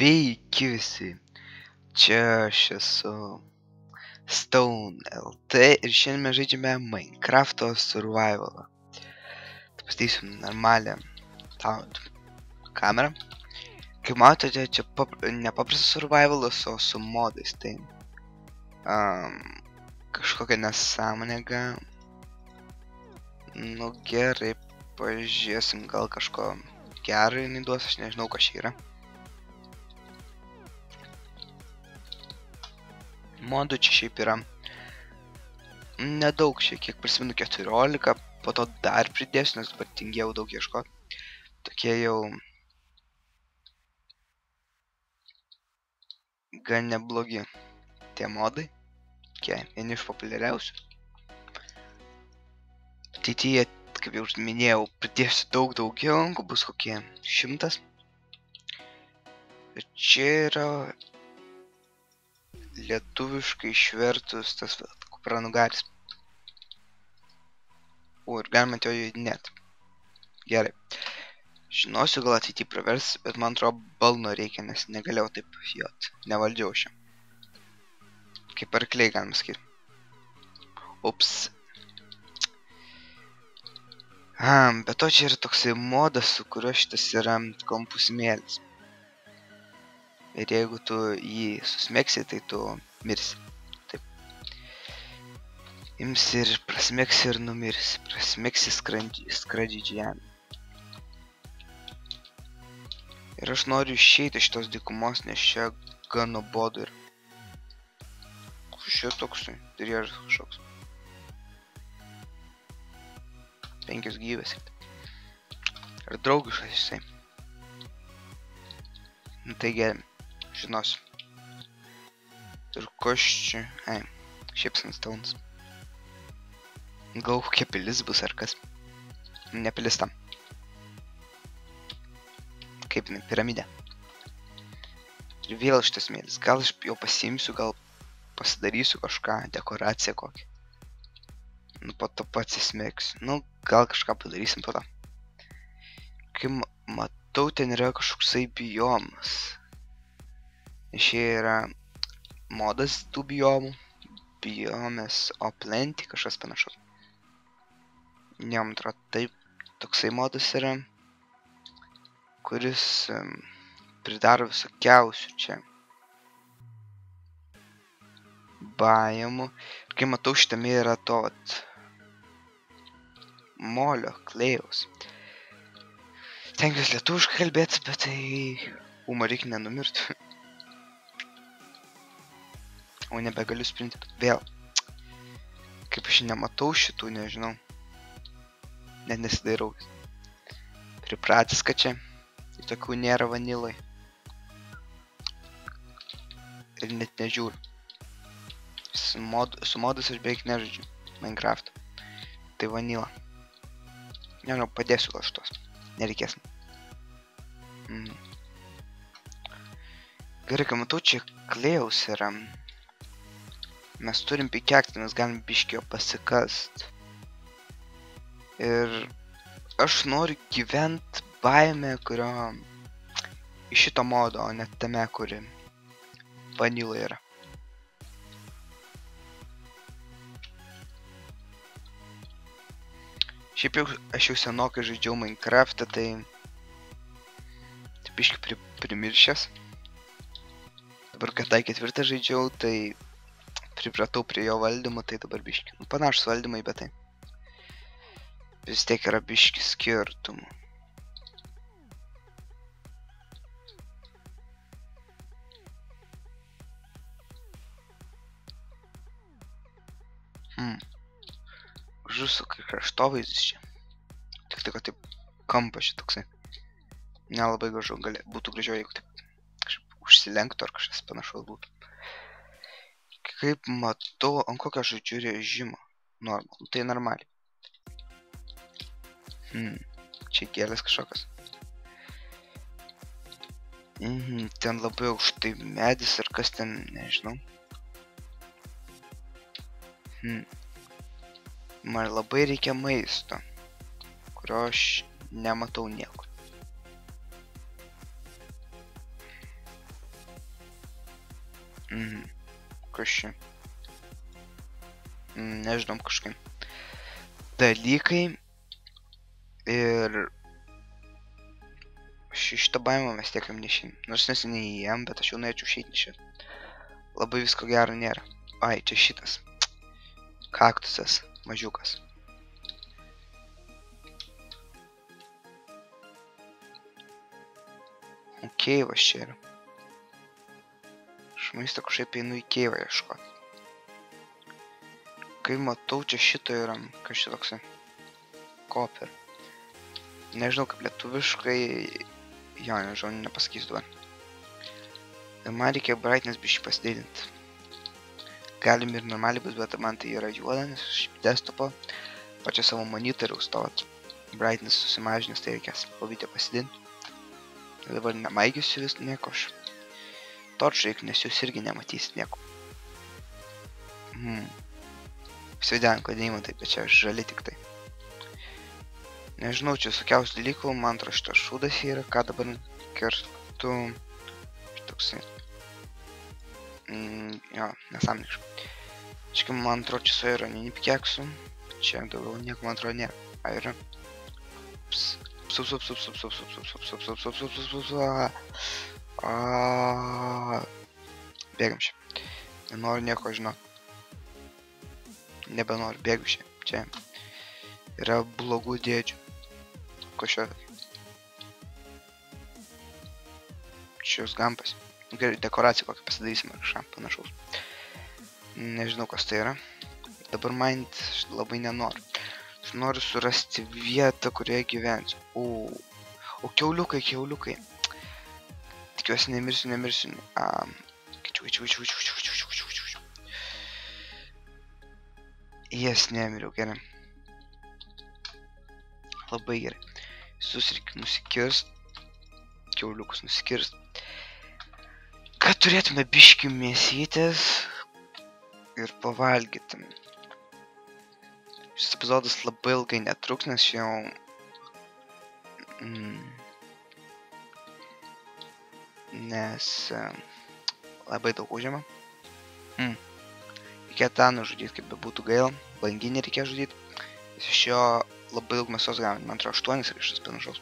Sveiki visi, čia aš esu Stone LT ir šiandien mes žaidžiame Minecraft Survivalą. Tai pastatysiu normalią kamerą. Kaip matote, čia nepaprastas survivalas, o su modais, tai kažkokia nesąmonėga. Nu gerai, pažiūrėsim, gal kažko gero jinai duos, aš nežinau, kas čia yra. Modų čia šiaip yra nedaug, kiek prisimenu 14, po to dar pridėsiu, nes dabar tingėjau daug ieškoti. Tokie jau gan neblogi tie modai, vieni iš populiariausių. Ateityje, kaip jau minėjau, pridėsiu daug daugiau, bus kokie 100. Ir čia yra lietuviškai išvertus tas kupranugaris. Ir galima ant jo judinėti. Gerai. Žinosiu, gal ateityje pravers, bet man atrodo balno reikia, nes negalėjau taip jot. Nevaldžiau šią. Kaip arkliai galima sakyti. Ups. Bet to čia yra toksai modas, su kuriuo šitas yra kompusimėlis. Ir jeigu tu jį susmegsi, tai tu mirsi. Taip. Imsi ir prasmegsi ir numirsi. Prasmegsi skradžiai žemę. Ir aš noriu išeiti iš tos dykumos, nes čia gan nuobodu ir... Šio toksai, driežas kažkoks. 5 gyvės. Ir draugiškas jisai. Nu tai gerai. Žinosiu. Ir koš čia... šiaip sandstones. Gal kokia pilis bus ar kas. Ne pilis tam. Kaip jinai, piramidė. Ir vėl šitas mėlis. Gal aš jau pasiimsiu, gal pasidarysiu kažką, dekoraciją kokią. Nu po to pats įsmegsiu. Nu gal kažką padarysim po to. Kai matau, ten yra kažkoksai biomas. Šie yra modas tų biomų. Biomes oplenty, kažkas panašus. Ne, man atrodo, taip, toksai modas yra, kuris pridaro visokiausių čia bajamų. Ir kai matau, šitame yra to molio, klėjaus. Tengiuosi lietuviškai kalbėti, bet tai reikia nenumirti. O nebegaliu sprinti. Vėl. Kaip aš nematau šitų, nežinau. Net nesidairau. Pripratęs, kad čia tokių nėra vanilai. Ir net nežiūriu. Su modus aš beveik nežaidžiu Minecraft. Tai vanila. Nežinau, padėsiu gal šitos. Nereikės. Gerai, kai matau, čia klėjaus yra. Mes turim pikektį, mes galim biškį jo pasikast. Ir aš noriu gyventi baime, kurio iš šito modo, o ne tame, kuri vanila yra. Šiaip jau aš jau senokai žaidžiau Minecraft'ą, tai biškį primiršęs. Dabar, kad tai 4 žaidžiau, tai pripratau prie jo valdymo, tai dabar biškį. Nu, panašus valdymai, bet tai vis tiek yra biškį skirtumų. Žusu, kai kraštovaizdis čia. Tik tai, kad taip kampas čia toksai. Nelabai gražu, būtų gražiau, jeigu taip kažkaip užsilenktų ar kažkas panašaus būtų. Kaip matau, ant kokio žaidžiu režimo. Normal, tai normaliai. Čia gėlės kažkokios. Ten labai aukštai medis ar kas ten, nežinau. Man labai reikia maisto, kurio aš nematau niekur. Kas čia? Nežinom, kažkaip. Dalykai. Ir... Šitą baimą mes tiekam nešim. Nors neseniai įėjom, bet aš jau norėčiau išeiti nešim. Labai visko gero nėra. Ai, čia šitas. Kaktusas. Mažiukas. O keivas čia yra. Aš maisto kažkaip einu į keivą ieškoti. Kai matau, čia šito yra. Kas čia toksai? Koper. Nežinau kaip lietuviškai. Jo, nežinau, nepasakysiu dabar. Ir man reikia brightness biškį pasididinti. Galim ir normaliai bus, bet man tai yra juoda, nes aš desktopo pačio savo monitoriaus to brightness susimažinęs, tai reikės pavyzdį pasidinti. Ir dabar nemaigysiu vis nieko aš. Torč reikia, nes jūs irgi nematysit nieko. Įsivaizduojam, kad neįmatai, bet čia žali tik tai. Nežinau, čia visokiausių dalykų, man atrodo šitas šūdas yra, ką dabar kertu. Toksai. Jo, nesąmoniškai. Čia, man atrodo, čia su ironiniu pikeksų. Čia daugiau nieko, man atrodo, nėra. A, yra. Bėgam čia. Nenoriu nieko žinot. Nebenoriu, bėgu čia. Čia yra blogų dėdžių. Ko šio? Šios gampas. Gerai, dekoraciją kokią pasidarysime kažką panašaus. Nežinau, kas tai yra. Dabar man labai nenoriu. Aš noriu surasti vietą, kurioje gyvensiu. O kiauliukai. Tikiuosi nemirsiu. Jas nemiriau, gerai. Labai gerai. Visus reikia nusikirst. Kiauliukus nusikirst. Kad turėtume biškį mėsytės ir pavalgyti. Šis epizodas labai ilgai netruks, nes jau... Nes... labai daug užima. Reikia tą nužudyti, kaip bebūtų gaila. Banginį reikia žudyti. Iš jo labai daug mėsos gauni. Man atrodo 8 ar kažkas panašaus.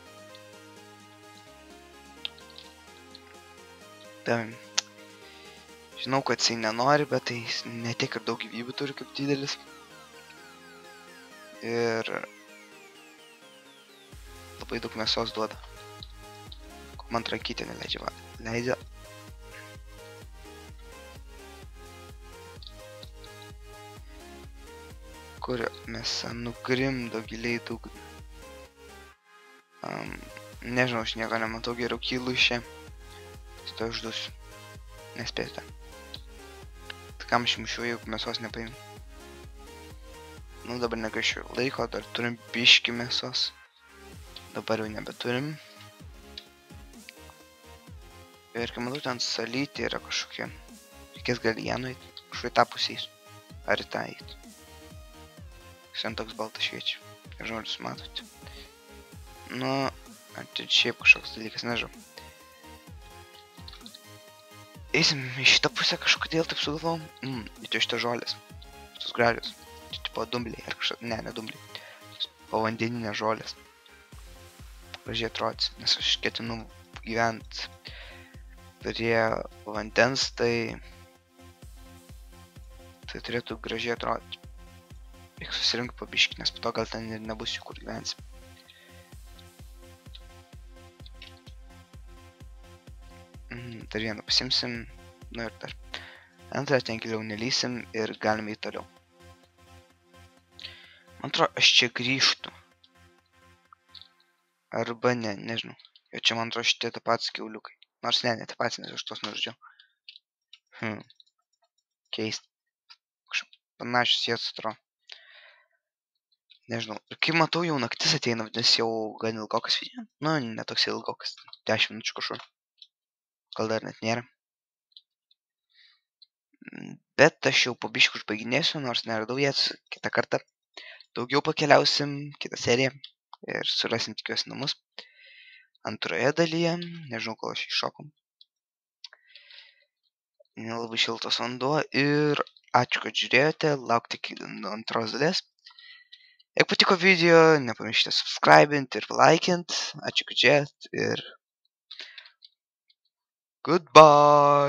Žinau, kad jisai nenori, bet tai ne tiek ir daug gyvybių turi kaip didelis. Ir labai daug mėsos duoda. Ko man rankytė neleidžia. Leidžia. Kur mėsa nugrimdo giliai dugną. Nežinau, aš nieko nematau, geriau kylu iš čia. To uždusiu. Nespėsiu tą. Tai kam aš mušiu, jeigu mėsos nepaim. Nu, dabar negaišiu laiko, dar turim biškį mėsos. Dabar jau nebeturim. Ir kai matau, ten salytė yra kažkokia. Reikės gal ją nueiti. Kažkai tą pusės. Ar į tą eiti. Sen toks baltas šviečia. Nežinau, ar jūs matote. Nu, ar čia šiaip kažkoks dalykas, nežinau. Eisim į šitą pusę kažkodėl taip sugalvom. Čia šitą žolės. Šitos gražios. Čia tipo dumbliai ar kažkas. Ne dumbliai. Povandeninės žolės. Gražiai atrodys. Nes aš ketinu gyventi prie vandens, tai turėtų gražiai atrodyti. Reikia susirinkti po biškį, nes po to gal ten ir nebus jų, kur gyvensim. Dar vieną pasimsim, nu ir dar antrą, ten giliau nelysim ir galime į toliau. Man atrodo, aš čia grįžtu. Arba ne, nežinau. Ir čia man atrodo šitie tą patys kiauliukai. Nors ne tą patys, nes aš tos nužudžiau. Keist. Kažkaip panašius jie atrodo. Nežinau. Ir kai matau, jau naktis ateina, nes jau gan ilgokas video. Nu, netoks ilgokas. 10 minučių kažkur. Gal dar net nėra. Bet aš jau po biškį užbaiginėsiu, nors neradau jas kitą kartą. Daugiau pakeliausim kitą seriją ir surasim tikiuosi namus. Antroje dalyje, nežinau, kol aš iššokom. nelabai šiltas vanduo ir ačiū, kad žiūrėjote, laukti iki antros dalies. Jeigu patiko video, nepamirškite subscribinti ir laikinti. Ačiū, kad žiūrėjot ir goodbye.